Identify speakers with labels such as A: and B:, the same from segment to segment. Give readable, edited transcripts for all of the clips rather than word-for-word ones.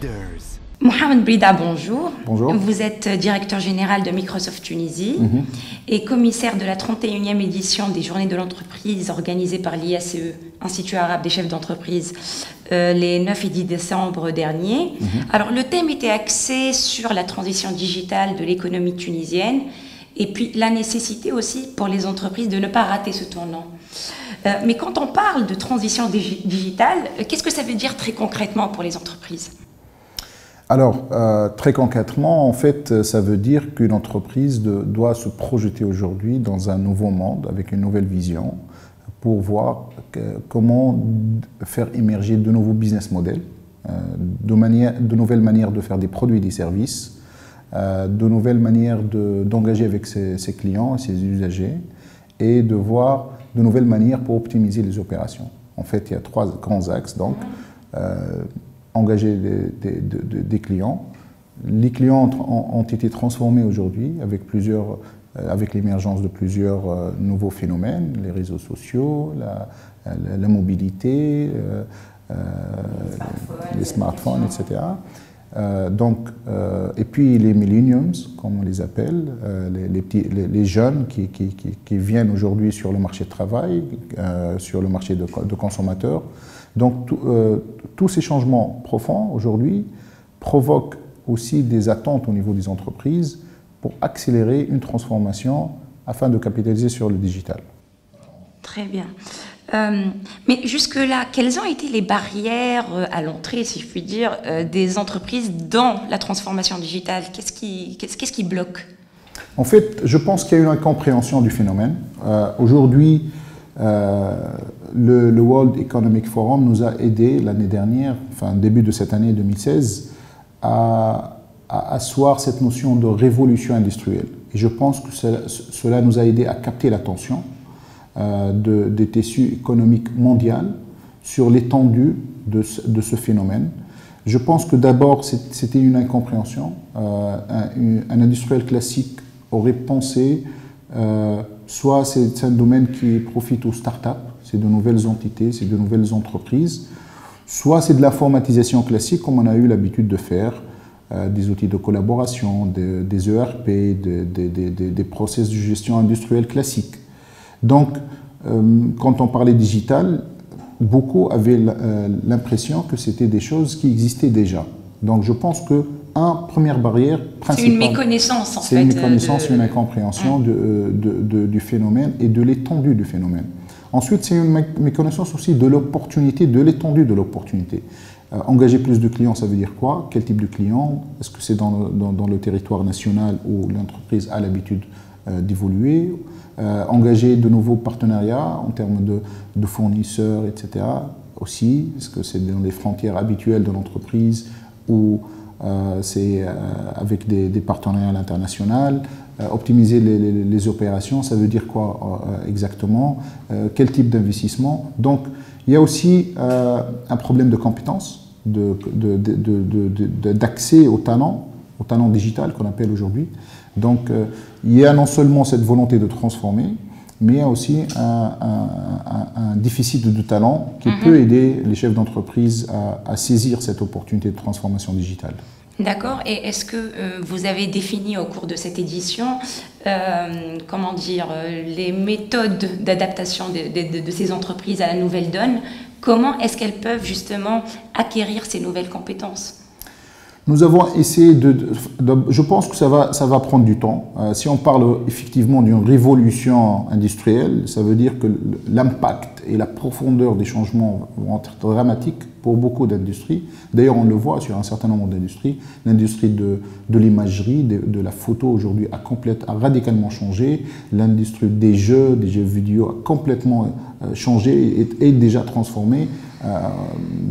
A: Leaders.
B: Mohamed Brida, bonjour.
C: Bonjour.
B: Vous êtes directeur général de Microsoft Tunisie et commissaire de la 31e édition des Journées de l'entreprise organisées par l'IACE, Institut arabe des chefs d'entreprise, les 9 et 10 décembre dernier. Alors, le thème était axé sur la transition digitale de l'économie tunisienne et puis la nécessité aussi pour les entreprises de ne pas rater ce tournant. Mais quand on parle de transition digitale, qu'est-ce que ça veut dire très concrètement pour les entreprises ?
C: Alors, très concrètement, en fait, ça veut dire qu'une entreprise doit se projeter aujourd'hui dans un nouveau monde, avec une nouvelle vision, pour voir comment faire émerger de nouveaux business models, de nouvelles manières de faire des produits et des services, de nouvelles manières d'engager avec ses clients et ses usagers, et de voir de nouvelles manières pour optimiser les opérations. En fait, il y a 3 grands axes, donc. Engager des clients. Les clients ont été transformés aujourd'hui avec l'émergence de plusieurs nouveaux phénomènes, les réseaux sociaux, la mobilité, les smartphones, etc. Et puis les millenniums, comme on les appelle, les jeunes qui viennent aujourd'hui sur le marché de travail, sur le marché de consommateurs. Donc tous ces changements profonds aujourd'hui provoquent aussi des attentes au niveau des entreprises pour accélérer une transformation afin de capitaliser sur le digital.
B: Très bien. Mais jusque-là, quelles ont été les barrières à l'entrée, si je puis dire, des entreprises dans la transformation digitale? Qu'est-ce qui bloque?
C: En fait, je pense qu'il y a une incompréhension du phénomène. Aujourd'hui, le World Economic Forum nous a aidés l'année dernière, enfin début de cette année 2016, à asseoir cette notion de révolution industrielle. Et je pense que cela nous a aidés à capter l'attention des tissus économiques mondiaux sur l'étendue de ce phénomène. Je pense que d'abord c'était une incompréhension. Un industriel classique aurait pensé soit c'est un domaine qui profite aux startups, c'est de nouvelles entités, c'est de nouvelles entreprises, soit c'est de l'informatisation classique comme on a eu l'habitude de faire, des outils de collaboration, des ERP, des process de gestion industrielle classiques. Donc, quand on parlait digital, beaucoup avaient l'impression que c'était des choses qui existaient déjà. Donc, je pense que première barrière principale.
B: C'est une méconnaissance, en fait.
C: C'est une méconnaissance, une incompréhension du phénomène et de l'étendue du phénomène. Ensuite, c'est une méconnaissance aussi de l'opportunité, de l'étendue de l'opportunité. Engager plus de clients, ça veut dire quoi? Quel type de clients? Est-ce que c'est dans le territoire national où l'entreprise a l'habitude d'évoluer? Engager de nouveaux partenariats en termes de fournisseurs, etc. aussi. Est-ce que c'est dans les frontières habituelles de l'entreprise ou c'est avec des partenariats à l'international? Optimiser les opérations, ça veut dire quoi exactement? Quel type d'investissement? Donc, il y a aussi un problème de compétences, d'accès au talent digital qu'on appelle aujourd'hui. Donc, il y a non seulement cette volonté de transformer, mais il y a aussi un déficit de talent qui peut aider les chefs d'entreprise à saisir cette opportunité de transformation digitale.
B: D'accord. Et est-ce que vous avez défini au cours de cette édition, comment dire, les méthodes d'adaptation de ces entreprises à la nouvelle donne? Comment est-ce qu'elles peuvent justement acquérir ces nouvelles compétences?
C: Nous avons essayé je pense que ça va prendre du temps. Si on parle effectivement d'une révolution industrielle, ça veut dire que l'impact et la profondeur des changements vont être dramatiques pour beaucoup d'industries. D'ailleurs, on le voit sur un certain nombre d'industries. L'industrie de l'imagerie, de la photo aujourd'hui a radicalement changé. L'industrie des jeux vidéo a complètement changé et est déjà transformée.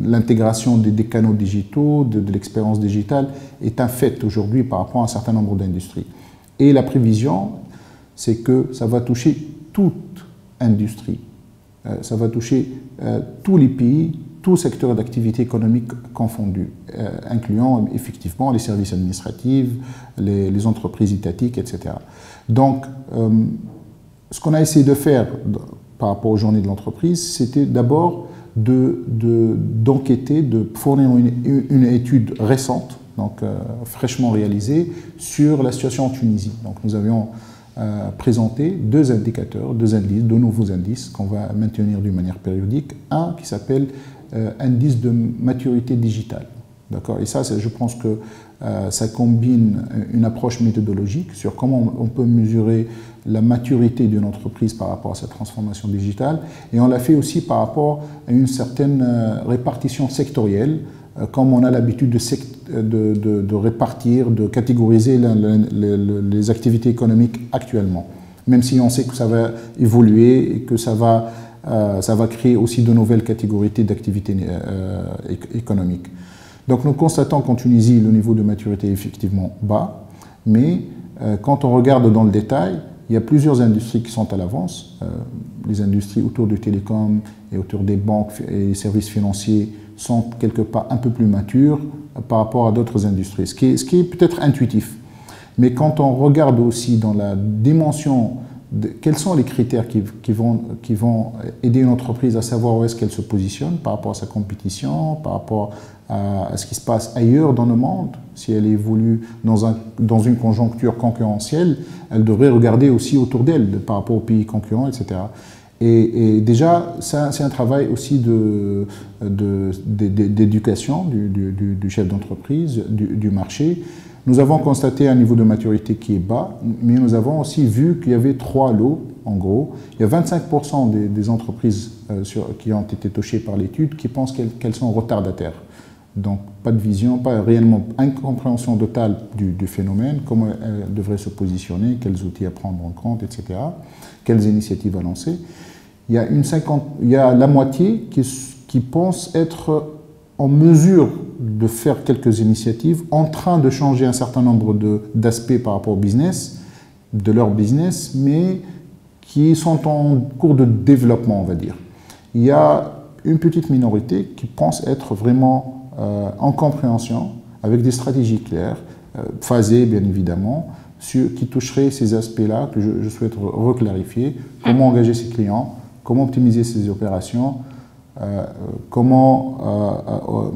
C: L'intégration des canaux digitaux, de l'expérience digitale est un fait aujourd'hui par rapport à un certain nombre d'industries. Et la prévision, c'est que ça va toucher toute industrie. Ça va toucher tous les pays, tous secteurs d'activité économique confondus, incluant effectivement les services administratifs, les entreprises étatiques, etc. Donc, ce qu'on a essayé de faire par rapport aux journées de l'entreprise, c'était d'abord d'enquêter, de fournir une étude récente, donc fraîchement réalisée, sur la situation en Tunisie. Donc nous avions présenté deux indicateurs, deux nouveaux indices qu'on va maintenir d'une manière périodique. Un qui s'appelle indice de maturité digitale. D'accord ? Et ça, je pense que ça combine une approche méthodologique sur comment on peut mesurer la maturité d'une entreprise par rapport à sa transformation digitale. Et on l'a fait aussi par rapport à une certaine répartition sectorielle, comme on a l'habitude de répartir, de catégoriser les activités économiques actuellement. Même si on sait que ça va évoluer et que ça va créer aussi de nouvelles catégories d'activités économiques. Donc nous constatons qu'en Tunisie, le niveau de maturité est effectivement bas, mais quand on regarde dans le détail, il y a plusieurs industries qui sont à l'avance. Les industries autour du télécom et autour des banques et des services financiers sont quelque part un peu plus matures par rapport à d'autres industries, ce qui est peut-être intuitif. Mais quand on regarde aussi dans la dimension quels sont les critères qui vont aider une entreprise à savoir où est-ce qu'elle se positionne par rapport à sa compétition, par rapport à ce qui se passe ailleurs dans le monde. Si elle évolue dans une conjoncture concurrentielle, elle devrait regarder aussi autour d'elle par rapport aux pays concurrents, etc. Et déjà, c'est un travail aussi d'éducation du chef d'entreprise, du marché. Nous avons constaté un niveau de maturité qui est bas, mais nous avons aussi vu qu'il y avait trois lots, en gros. Il y a 25% des entreprises qui ont été touchées par l'étude qui pensent qu'elles sont retardataires. Donc, pas de vision, pas réellement incompréhension totale du phénomène, comment elles devraient se positionner, quels outils à prendre en compte, etc., quelles initiatives à lancer. Il y a la moitié qui pense être en mesure de faire quelques initiatives, en train de changer un certain nombre d'aspects par rapport au business, de leur business, mais qui sont en cours de développement, on va dire. Il y a une petite minorité qui pense être vraiment en compréhension, avec des stratégies claires, phasées bien évidemment, qui toucheraient ces aspects-là que je souhaite reclarifier, comment engager ses clients, comment optimiser ses opérations, comment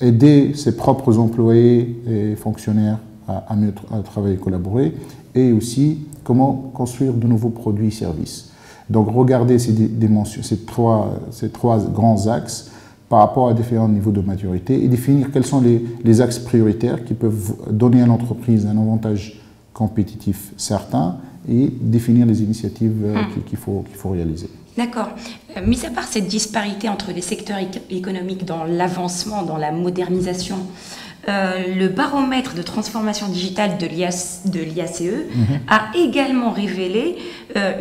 C: aider ses propres employés et fonctionnaires à mieux travailler et collaborer, et aussi comment construire de nouveaux produits et services. Donc regarder ces trois grands axes par rapport à différents niveaux de maturité et définir quels sont les axes prioritaires qui peuvent donner à l'entreprise un avantage compétitif certain et définir les initiatives qu'il faut réaliser.
B: D'accord. Mis à part cette disparité entre les secteurs économiques dans l'avancement, dans la modernisation, le baromètre de transformation digitale de l'IACE a également révélé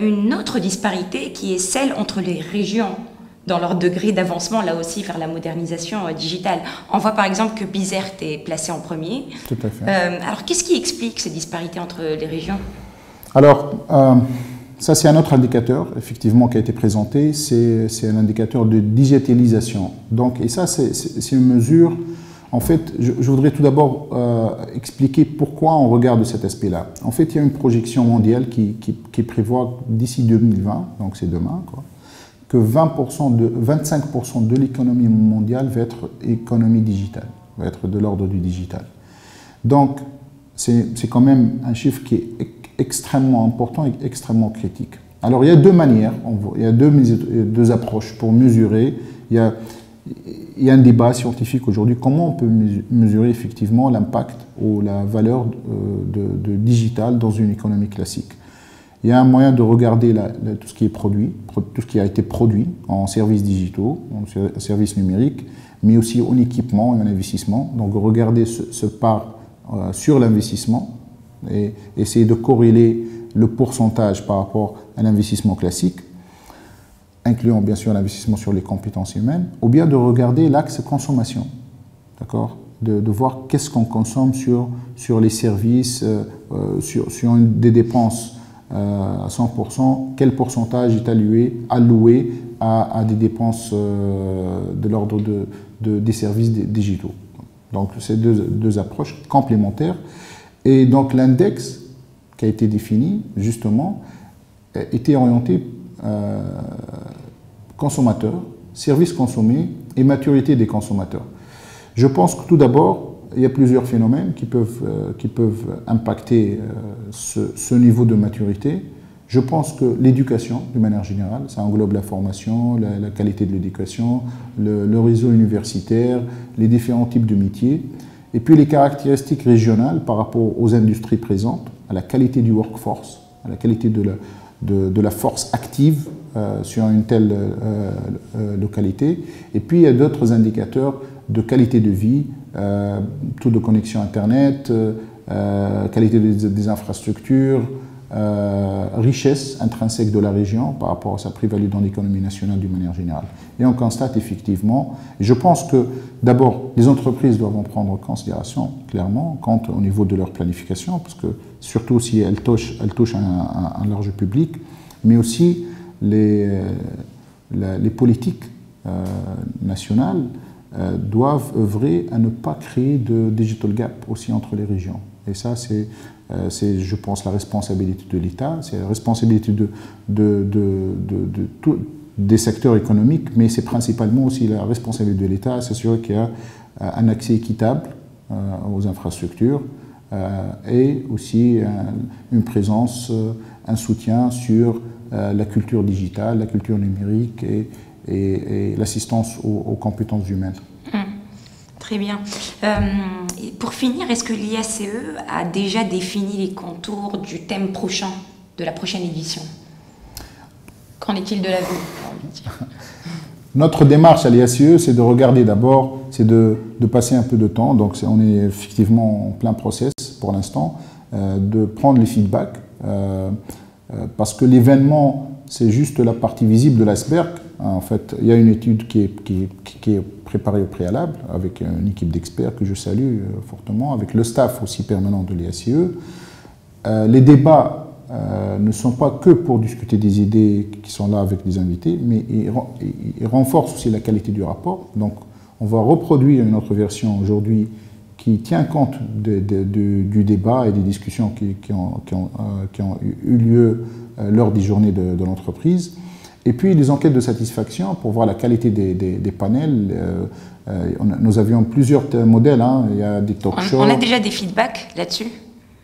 B: une autre disparité qui est celle entre les régions dans leur degré d'avancement, là aussi, vers la modernisation digitale. On voit par exemple que Bizerte est placé en premier.
C: Tout à fait.
B: Alors, qu'est-ce qui explique ces disparités entre les régions ?
C: Alors, ça, c'est un autre indicateur, effectivement, qui a été présenté. C'est un indicateur de digitalisation. Donc, et ça, c'est une mesure. En fait, je voudrais tout d'abord expliquer pourquoi on regarde cet aspect-là. En fait, il y a une projection mondiale qui prévoit d'ici 2020, donc c'est demain, quoi, que 25% de l'économie mondiale va être économie digitale, va être de l'ordre du digital. Donc, c'est quand même un chiffre qui est extrêmement important et extrêmement critique. Alors, il y a deux manières, il y a deux approches pour mesurer. Il y a un débat scientifique aujourd'hui, comment on peut mesurer effectivement l'impact ou la valeur de digital dans une économie classique. Il y a un moyen de regarder tout ce qui est produit, tout ce qui a été produit en services digitaux, en services numériques, mais aussi en équipement et en investissement. Donc regarder ce part sur l'investissement et essayer de corréler le pourcentage par rapport à l'investissement classique, incluant bien sûr l'investissement sur les compétences humaines, ou bien de regarder l'axe consommation, d'accord, de voir qu'est-ce qu'on consomme sur les services, sur des dépenses à 100%, quel pourcentage est alloué à des dépenses de l'ordre des services digitaux. Donc, c'est deux approches complémentaires. Et donc, l'index qui a été défini, justement, était orienté consommateur, services consommés et maturité des consommateurs. Je pense que tout d'abord, il y a plusieurs phénomènes qui peuvent impacter ce niveau de maturité. Je pense que l'éducation, de manière générale, ça englobe la formation, la qualité de l'éducation, le réseau universitaire, les différents types de métiers, et puis les caractéristiques régionales par rapport aux industries présentes, à la qualité du workforce, à la qualité de la force active sur une telle localité. Et puis il y a d'autres indicateurs de qualité de vie, taux de connexion Internet, qualité des infrastructures, richesse intrinsèque de la région par rapport à sa plus-value dans l'économie nationale d'une manière générale. Et on constate effectivement, et je pense que d'abord les entreprises doivent en prendre en considération clairement quant au niveau de leur planification, parce que surtout si elles touchent un large public, mais aussi les politiques nationales doivent œuvrer à ne pas créer de digital gap aussi entre les régions. Et ça, c'est, je pense, la responsabilité de l'État, c'est la responsabilité des secteurs économiques, mais c'est principalement aussi la responsabilité de l'État à s'assurer qu'il y a un accès équitable aux infrastructures et aussi une présence, un soutien sur la culture digitale, la culture numérique et l'assistance aux compétences humaines.
B: Très bien. Pour finir, est-ce que l'IACE a déjà défini les contours du thème prochain, de la prochaine édition? Qu'en est-il de l'avenir?
C: Notre démarche à l'IACE, c'est de regarder d'abord, c'est de passer un peu de temps, donc on est effectivement en plein process pour l'instant, de prendre les feedbacks, parce que l'événement, c'est juste la partie visible de l'iceberg. En fait, il y a une étude qui est préparée au préalable avec une équipe d'experts que je salue fortement, avec le staff aussi permanent de l'IACE. Les débats ne sont pas que pour discuter des idées qui sont là avec des invités, mais ils renforcent aussi la qualité du rapport. Donc, on va reproduire une autre version aujourd'hui qui tient compte du débat et des discussions qui ont eu lieu lors des journées de l'entreprise. Et puis les enquêtes de satisfaction pour voir la qualité des panels. Nous avions plusieurs modèles, hein. Il y a des talk shows.
B: On a déjà des feedbacks là-dessus?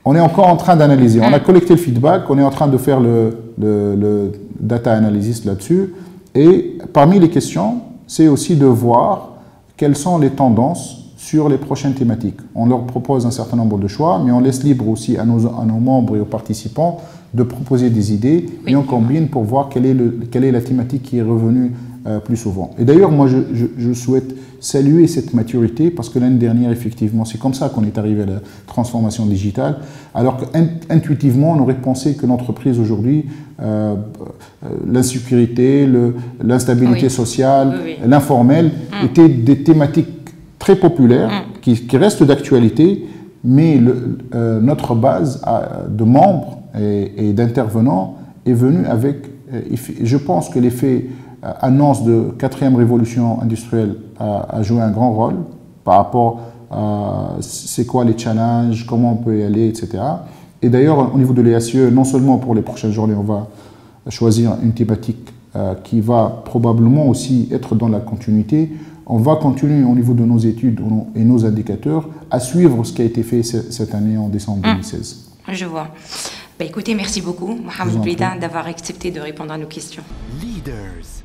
B: On
C: est encore en train d'analyser. On a collecté le feedback, on est en train de faire le data analysis là-dessus. Et parmi les questions, c'est aussi de voir quelles sont les tendances sur les prochaines thématiques. On leur propose un certain nombre de choix, mais on laisse libre aussi à nos membres et aux participants de proposer des idées, oui. Et on combine pour voir quelle est la thématique qui est revenue plus souvent. Et d'ailleurs, moi, je souhaite saluer cette maturité, parce que l'année dernière, effectivement, c'est comme ça qu'on est arrivé à la transformation digitale, alors qu'intuitivement, on aurait pensé que l'entreprise aujourd'hui, l'insécurité, l'instabilité sociale, l'informel, étaient des thématiques très populaires, qui restent d'actualité, mais notre base de membres et d'intervenants est venue avec, je pense que l'effet annonce de 4e révolution industrielle a joué un grand rôle par rapport à c'est quoi les challenges, comment on peut y aller, etc. Et d'ailleurs, au niveau de l'IACE, non seulement pour les prochaines journées, on va choisir une thématique qui va probablement aussi être dans la continuité. On va continuer au niveau de nos études et nos indicateurs à suivre ce qui a été fait cette année en décembre 2016.
B: Je vois. Bah, écoutez, merci beaucoup, Mohamed Blida, d'avoir accepté de répondre à nos questions. Leaders.